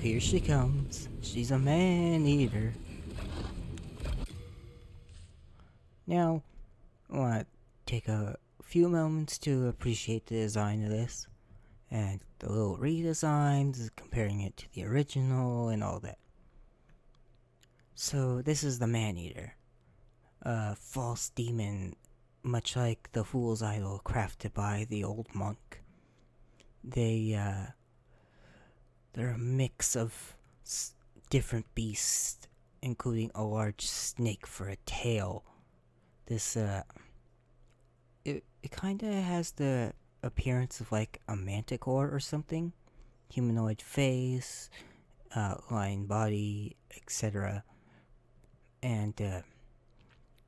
here she comes. She's a man-eater. Now, I want to take a few moments to appreciate the design of this. And the little redesigns, comparing it to the original and all that. So, this is the Maneater. A false demon, much like the Fool's Idol crafted by the old monk. They're a mix of different beasts, including a large snake for a tail. This, it kinda has the appearance of like a manticore or something. Humanoid face, lion body, etc. And,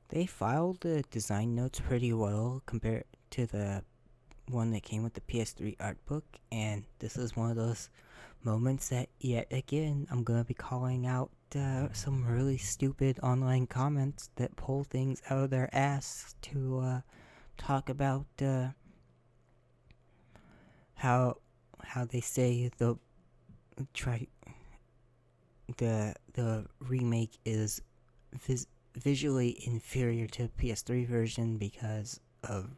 they filed the design notes pretty well compared to the one that came with the PS3 art book, and this is one of those moments that yet again I'm gonna be calling out some really stupid online comments that pull things out of their ass to talk about how they say the remake is visually inferior to the PS3 version because of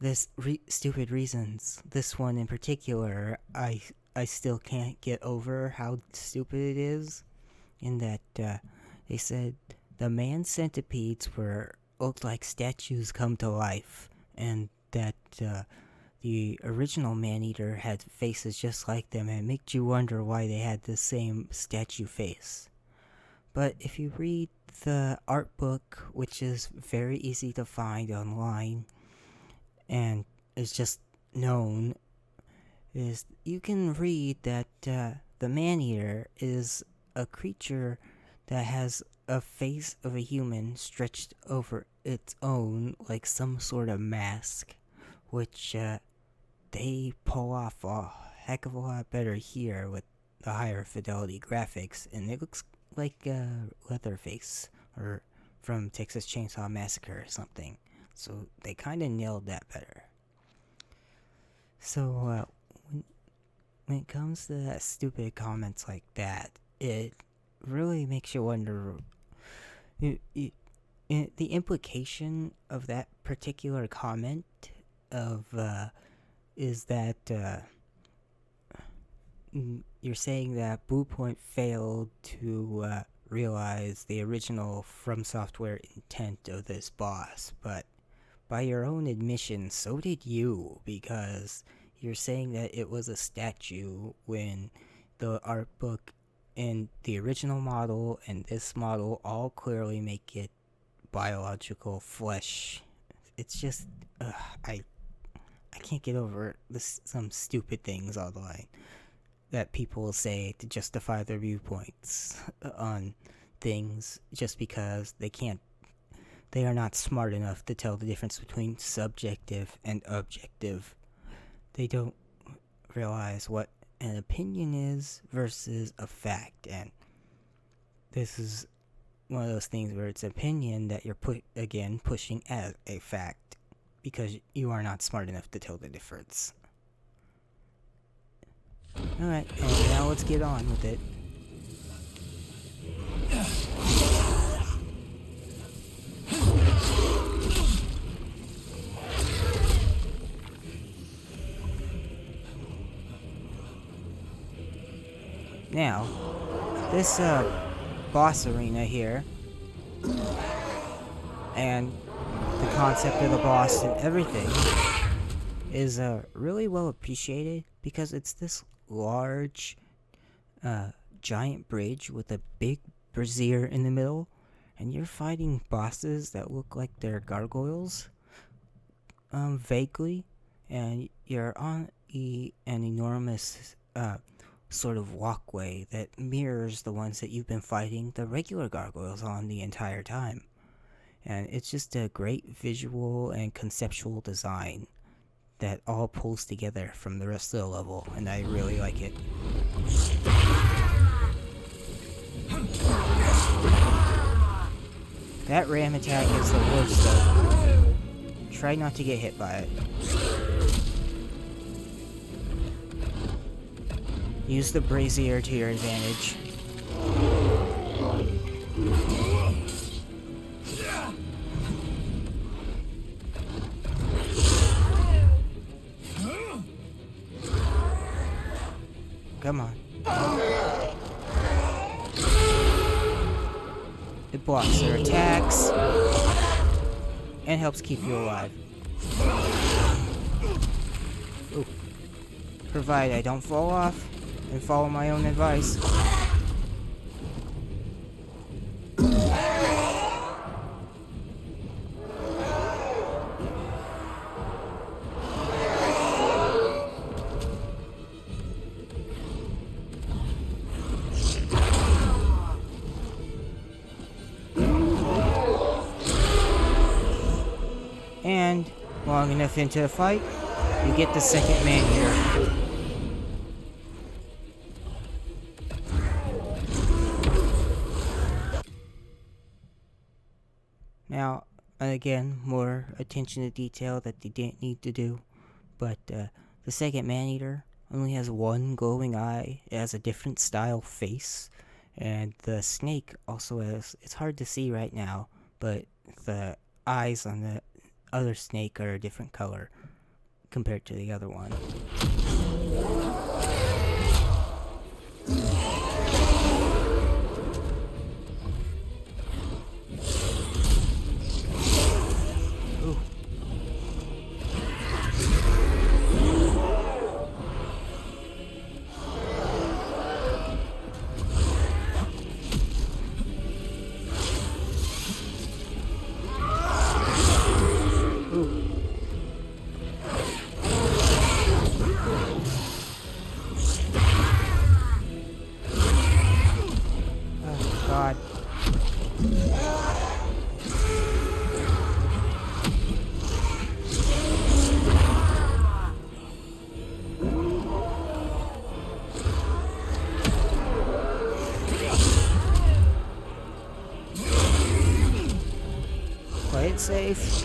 this stupid reasons. This one in particular, I still can't get over how stupid it is. In that they said the man centipedes looked like statues come to life, and that the original Maneater had faces just like them, and it makes you wonder why they had the same statue face. But if you read the art book, which is very easy to find online, and is just known, is you can read that the Maneater is a creature that has a face of a human stretched over its own like some sort of mask, which they pull off a heck of a lot better here with the higher fidelity graphics, and it looks like Leatherface or from Texas Chainsaw Massacre or something. So they kind of nailed that better. So when it comes to stupid comments like that, it really makes you wonder. The implication of that particular comment is that you're saying that Bluepoint failed to realize the original From Software intent of this boss, but by your own admission, so did you, because you're saying that it was a statue when the art book and the original model and this model all clearly make it biological flesh. It's just, I can't get over this, some stupid things online that people will say to justify their viewpoints on things just because they are not smart enough to tell the difference between subjective and objective. They don't realize what an opinion is versus a fact, and this is one of those things where it's opinion that you're pushing as a fact because you are not smart enough to tell the difference. Alright, and now let's get on with it. Now, this boss arena here, and the concept of the boss and everything is really well appreciated because it's this large giant bridge with a big brazier in the middle, and you're fighting bosses that look like they're gargoyles vaguely, and you're on an enormous sort of walkway that mirrors the ones that you've been fighting the regular gargoyles on the entire time. And it's just a great visual and conceptual design that all pulls together from the rest of the level, and I really like it. That ram attack is the worst though. Try not to get hit by it. Use the brazier to your advantage. Come on. It blocks their attacks and helps keep you alive. Ooh. Provided I don't fall off and follow my own advice. And long enough into the fight, you get the second Maneater. Now, again, more attention to detail that they didn't need to do, but the second Maneater only has one glowing eye. It has a different style face, and the snake also has, it's hard to see right now, but the eyes on the other snake are a different color compared to the other one. Ooh. God. Play it safe.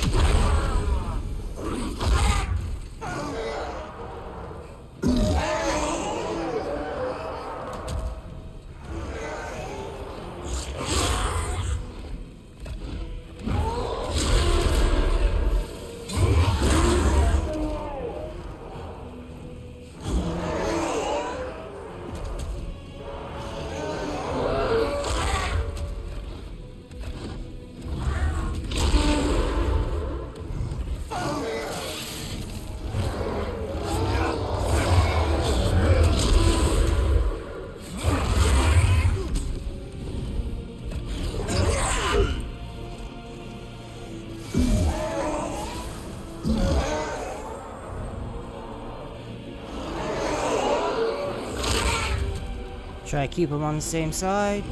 Try to keep them on the same side.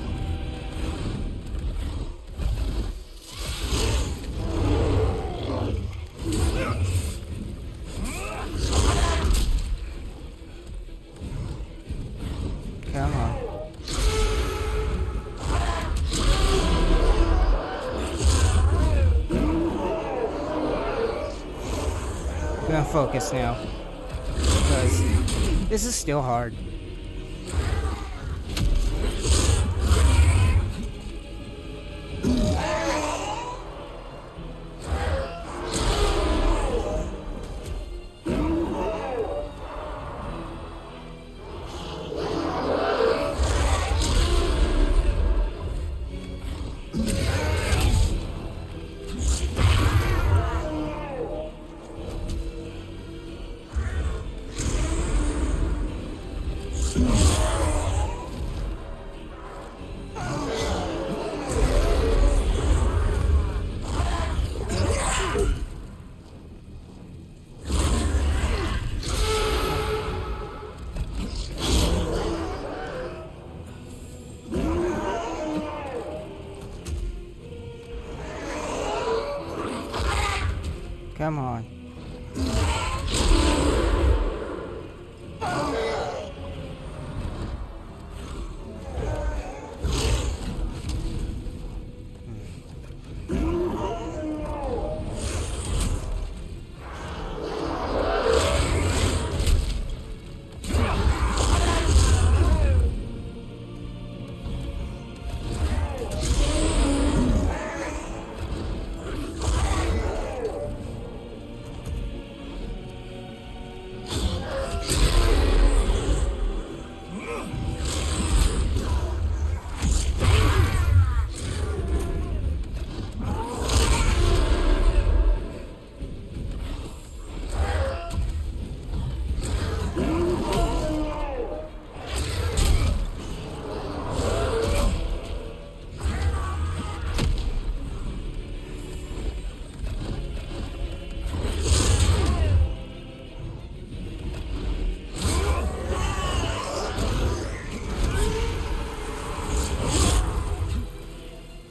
Come on. I'm gonna focus now, because this is still hard. Come on.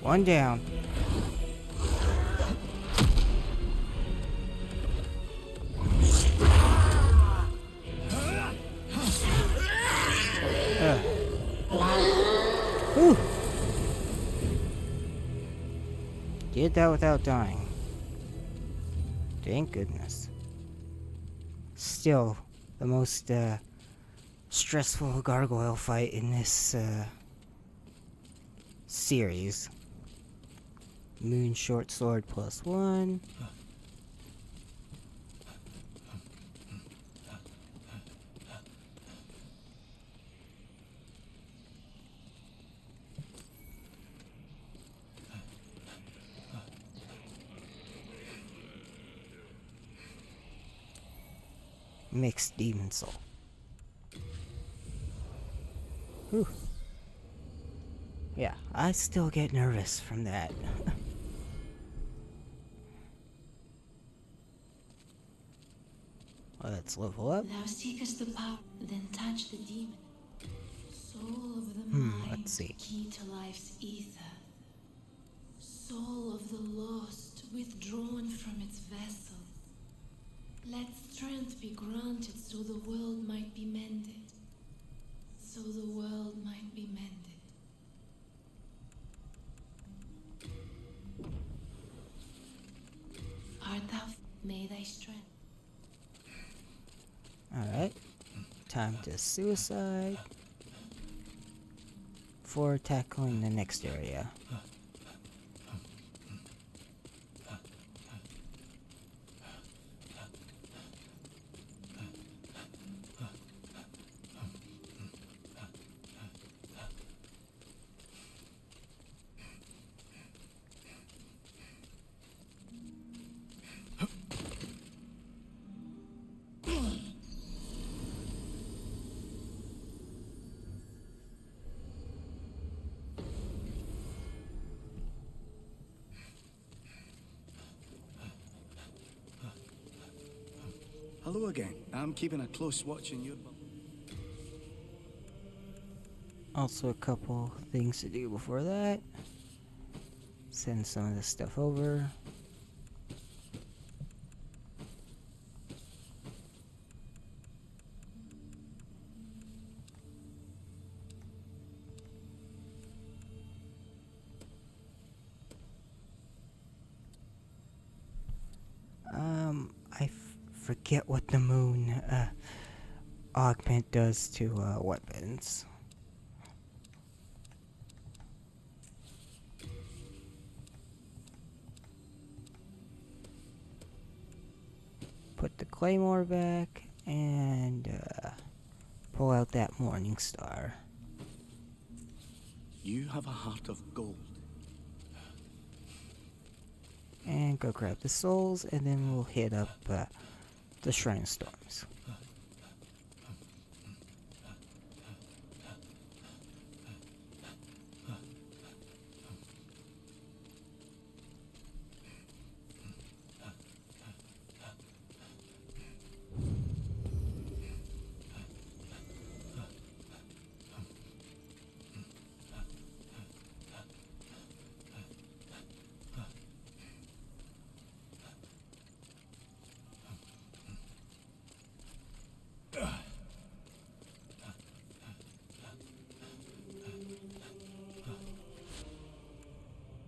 One down. Whew. Did that without dying. Thank goodness. Still, the most stressful gargoyle fight in this series. Moon short sword +1. Mixed demon soul. Whew. Yeah, I still get nervous from that. Let's level up. Thou seekest the power, then touch the demon. Soul of the mind, Let's see. key to life's ether. Soul of the lost, withdrawn from its vessel. Let strength be granted so the world might be mended. So the world might be mended. Art thou, may thy strength. Alright. Time to suicide. For tackling the next area. Hello again. I'm keeping a close watch on you. Also a couple things to do before that. Send some of this stuff over. I forget what the moon augment does to weapons. Put the claymore back and pull out that morning star. You have a heart of gold. And go grab the souls, and then we'll hit up the Shrine of Storms.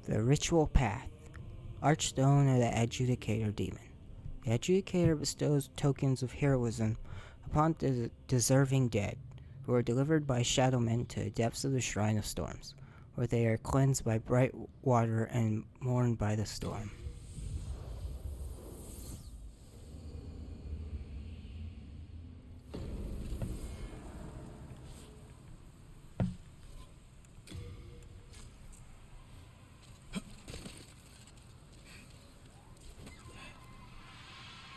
The Ritual Path. Archstone of the Adjudicator Demon. The Adjudicator bestows tokens of heroism upon the deserving dead, who are delivered by shadowmen to the depths of the Shrine of Storms, where they are cleansed by bright water and mourned by the storm.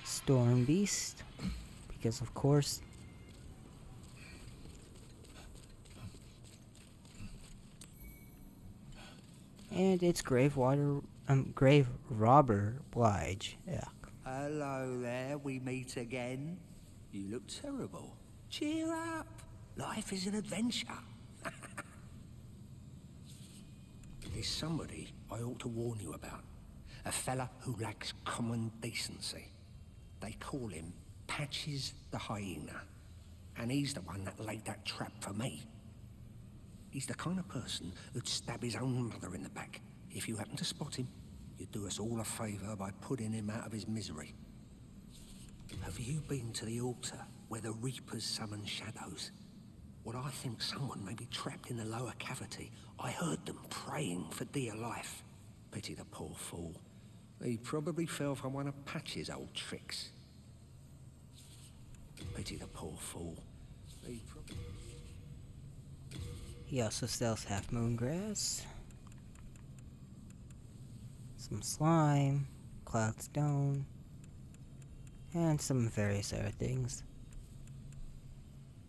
Storm Beast, because of course. And it's Grave Robber Blige. Yeah. Hello there, we meet again. You look terrible. Cheer up. Life is an adventure. is somebody I ought to warn you about. A fella who lacks common decency. They call him Patches the Hyena. And he's the one that laid that trap for me. He's the kind of person who'd stab his own mother in the back. If you happen to spot him, you'd do us all a favour by putting him out of his misery. Have you been to the altar where the Reapers summon shadows? Well, I think someone may be trapped in the lower cavity. I heard them praying for dear life. Pity the poor fool. He probably fell for one of Patch's old tricks. Pity the poor fool. He also sells half moon grass, some slime, cloudstone, and some various other things.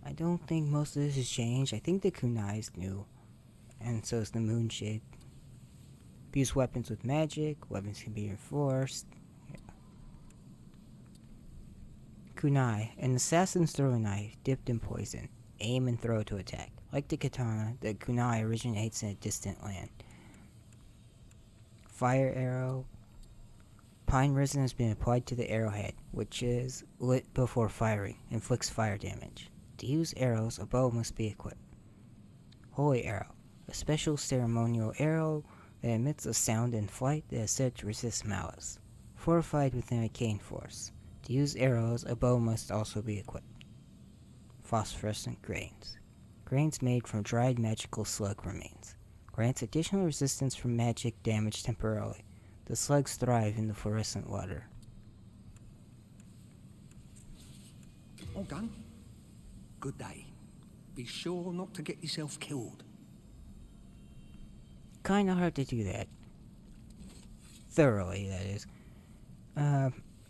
I don't think most of this has changed. I think the kunai is new, and so is the moonshade. Abuse weapons with magic, weapons can be reinforced. Yeah. Kunai, an assassin's throwing knife dipped in poison. Aim and throw to attack. Like the katana, the kunai originates in a distant land. Fire arrow. Pine resin has been applied to the arrowhead, which is lit before firing, inflicts fire damage. To use arrows, a bow must be equipped. Holy arrow, a special ceremonial arrow that emits a sound in flight that is said to resist malice. Fortified with an arcane force. To use arrows, a bow must also be equipped. Phosphorescent grains. Grains made from dried magical slug remains. Grants additional resistance from magic damage temporarily. The slugs thrive in the fluorescent water. All done? Good day. Be sure not to get yourself killed. Kinda hard to do that. Thoroughly, that is.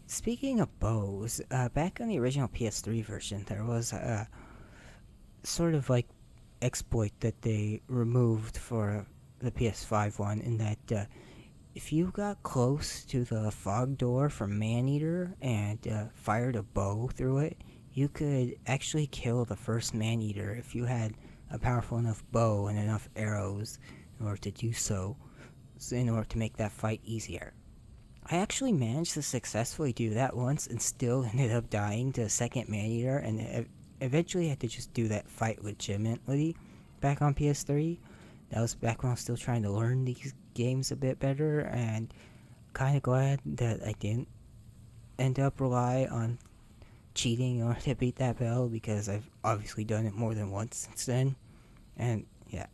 Speaking of bows, back on the original PS3 version, there was a sort of like exploit that they removed for the PS5 one, in that if you got close to the fog door from Maneater and fired a bow through it, you could actually kill the first Maneater if you had a powerful enough bow and enough arrows in order to do so, in order to make that fight easier. I actually managed to successfully do that once and still ended up dying to a second Maneater, and eventually had to just do that fight legitimately back on PS3. That was back when I was still trying to learn these games a bit better, and kind of glad that I didn't end up rely on cheating in order to beat that battle, because I've obviously done it more than once since then. And yeah,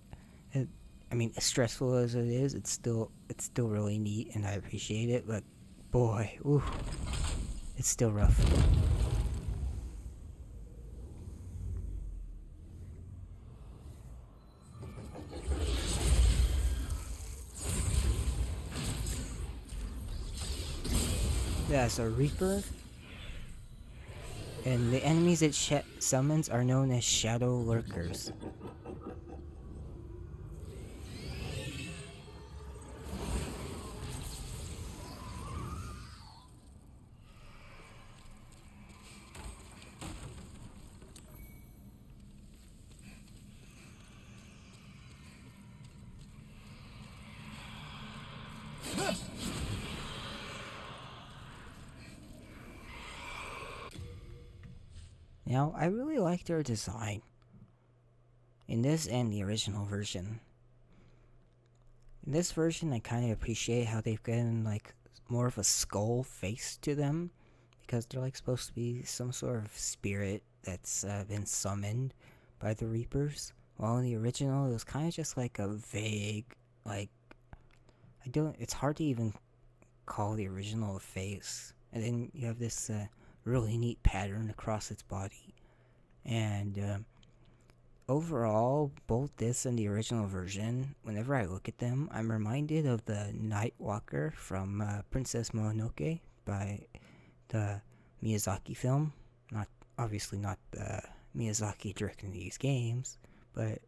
I mean, as stressful as it is, it's still really neat, and I appreciate it. But boy, ooh, it's still rough. That's a Reaper, and the enemies it summons are known as Shadowlurkers. Now, I really like their design in this and the original version. In this version, I kind of appreciate how they've gotten like more of a skull face to them, because they're like supposed to be some sort of spirit that's been summoned by the Reapers. While in the original, it was kind of just like a vague, like, it's hard to even call the original a face. And then you have this really neat pattern across its body. And overall, both this and the original version, whenever I look at them, I'm reminded of the Nightwalker from Princess Mononoke by the Miyazaki film. Obviously not the Miyazaki directing these games, but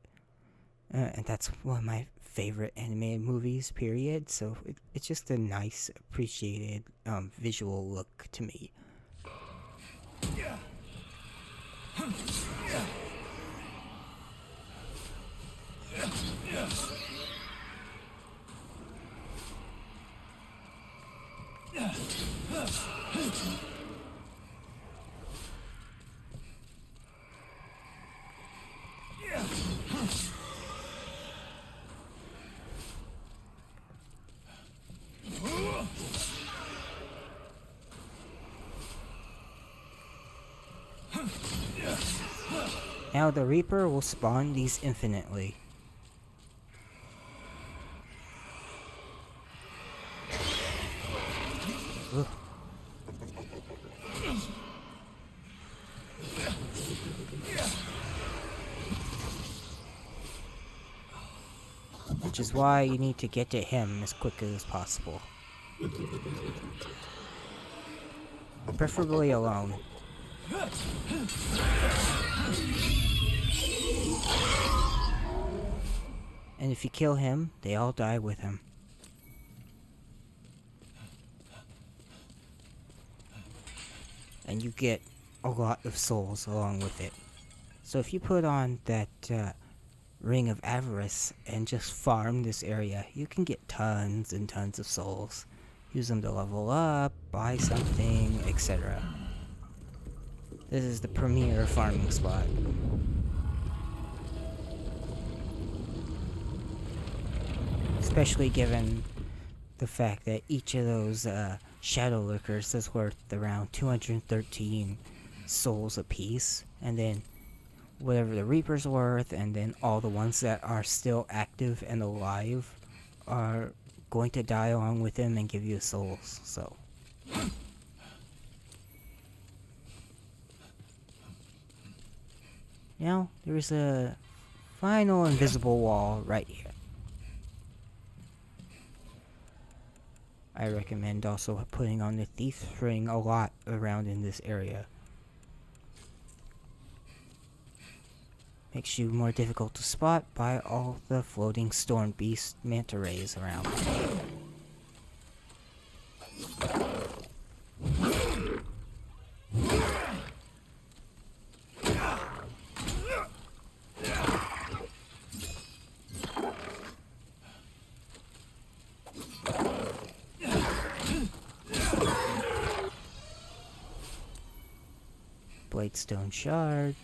and that's one of my favorite animated movies, period. So it's just a nice, appreciated visual look to me. Now the Reaper will spawn these infinitely. Ugh. Which is why you need to get to him as quickly as possible. Preferably alone. And if you kill him, they all die with him. And you get a lot of souls along with it. So if you put on that Ring of Avarice and just farm this area, you can get tons and tons of souls. Use them to level up, buy something, etc. This is the premier farming spot. Especially given the fact that each of those Shadowlurkers is worth around 213 souls apiece, and then whatever the Reaper's worth, and then all the ones that are still active and alive are going to die along with him and give you souls, so. Now, there's a final invisible wall right here. I recommend also putting on the Thief's Ring a lot around in this area. Makes you more difficult to spot by all the floating storm beast manta rays around. Bladestone Shard.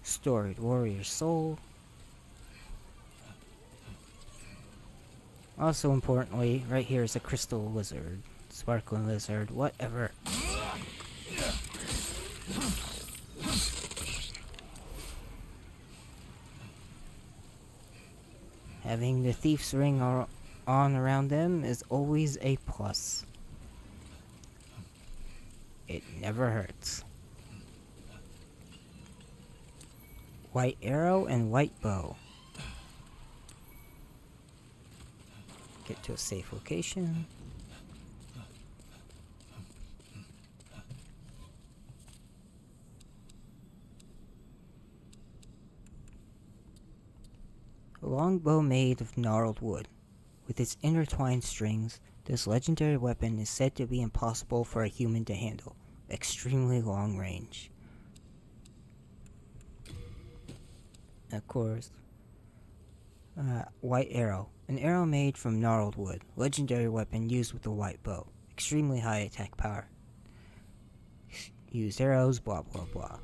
Storied Warrior Soul. Also importantly, right here is a Crystal Lizard. Sparkling Lizard, whatever. Having the Thief's Ring on around them is always a plus. It never hurts. White arrow and white bow. Get to a safe location. A long bow made of gnarled wood. With its intertwined strings, this legendary weapon is said to be impossible for a human to handle. Extremely long range. Of course, white arrow. An arrow made from gnarled wood. Legendary weapon used with a white bow. Extremely high attack power. Used arrows, blah blah blah.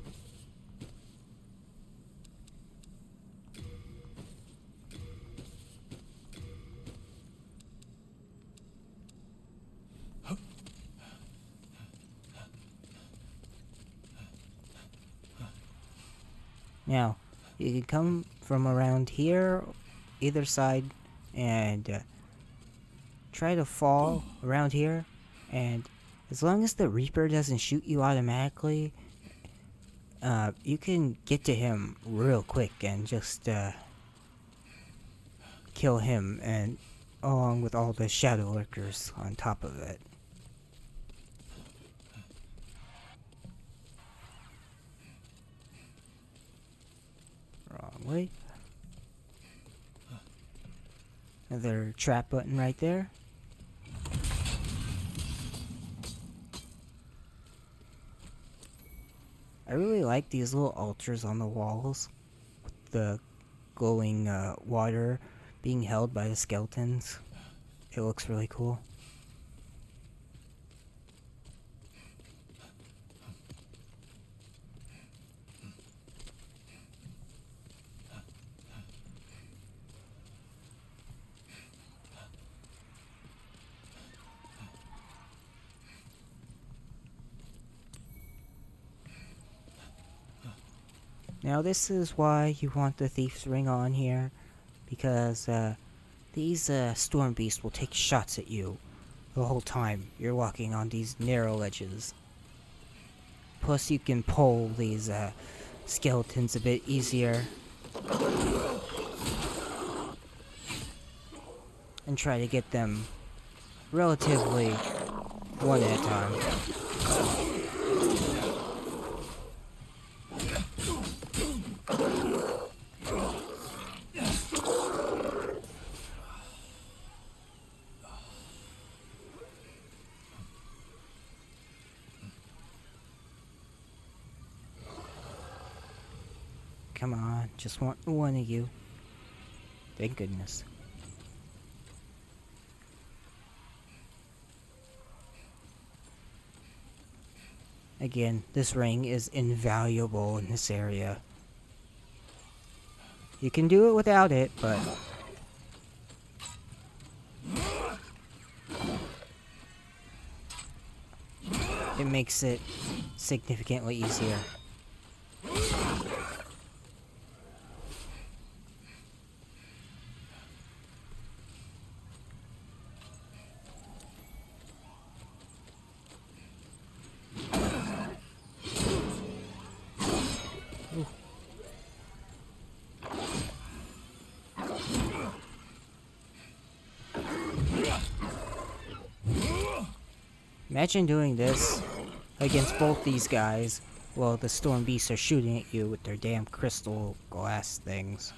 Now, you can come from around here, either side, and try to fall around here. And as long as the Reaper doesn't shoot you automatically, you can get to him real quick and just kill him, and along with all the Shadowlurkers on top of it. Wrong way. Another trap button right there. I really like these little altars on the walls with the glowing water being held by the skeletons. It looks really cool. Now this is why you want the Thief's Ring on here, because these storm beasts will take shots at you the whole time you're walking on these narrow ledges. Plus you can pull these skeletons a bit easier and try to get them relatively one at a time. Come on, just want one of you. Thank goodness. Again, this ring is invaluable in this area. You can do it without it, but it makes it significantly easier. Imagine doing this against both these guys while the storm beasts are shooting at you with their damn crystal glass things.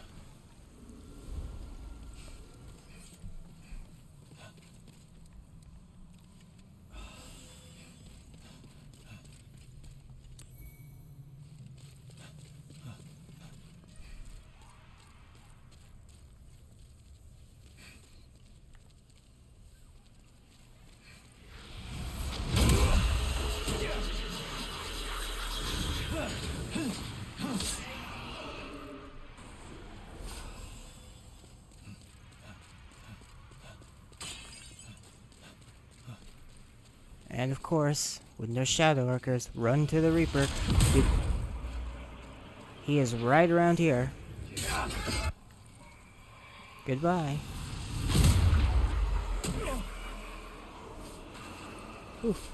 And of course, when there's Shadowlurkers, run to the Reaper. He is right around here. Goodbye. Oof.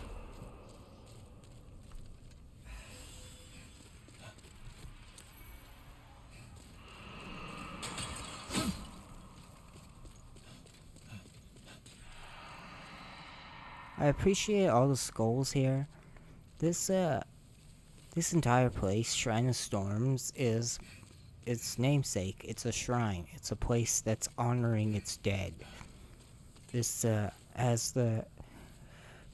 I appreciate all the skulls here. This entire place, Shrine of Storms, is its namesake. It's a shrine. It's a place that's honoring its dead. This, as the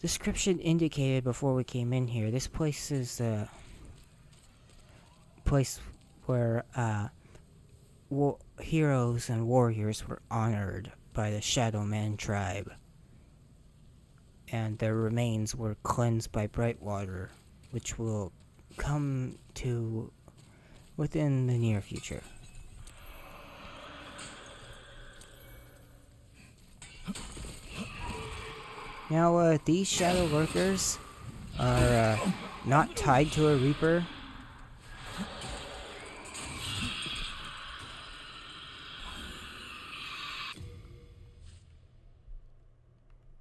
description indicated before we came in here, this place is a place where heroes and warriors were honored by the Shadow Man tribe, and their remains were cleansed by bright water, which will come to within the near future. Now, these Shadowlurkers are not tied to a Reaper.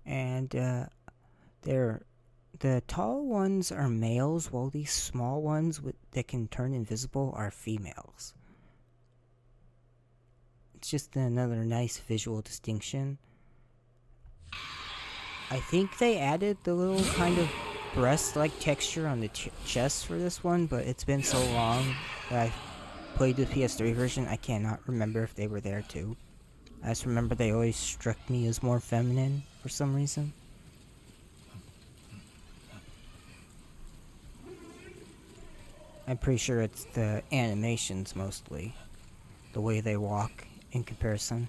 And the tall ones are males, while these small ones that can turn invisible are females. It's just another nice visual distinction. I think they added the little kind of breast-like texture on the chest for this one, but it's been so long that I played the PS3 version, I cannot remember if they were there too. I just remember they always struck me as more feminine for some reason. I'm pretty sure it's the animations mostly, the way they walk in comparison.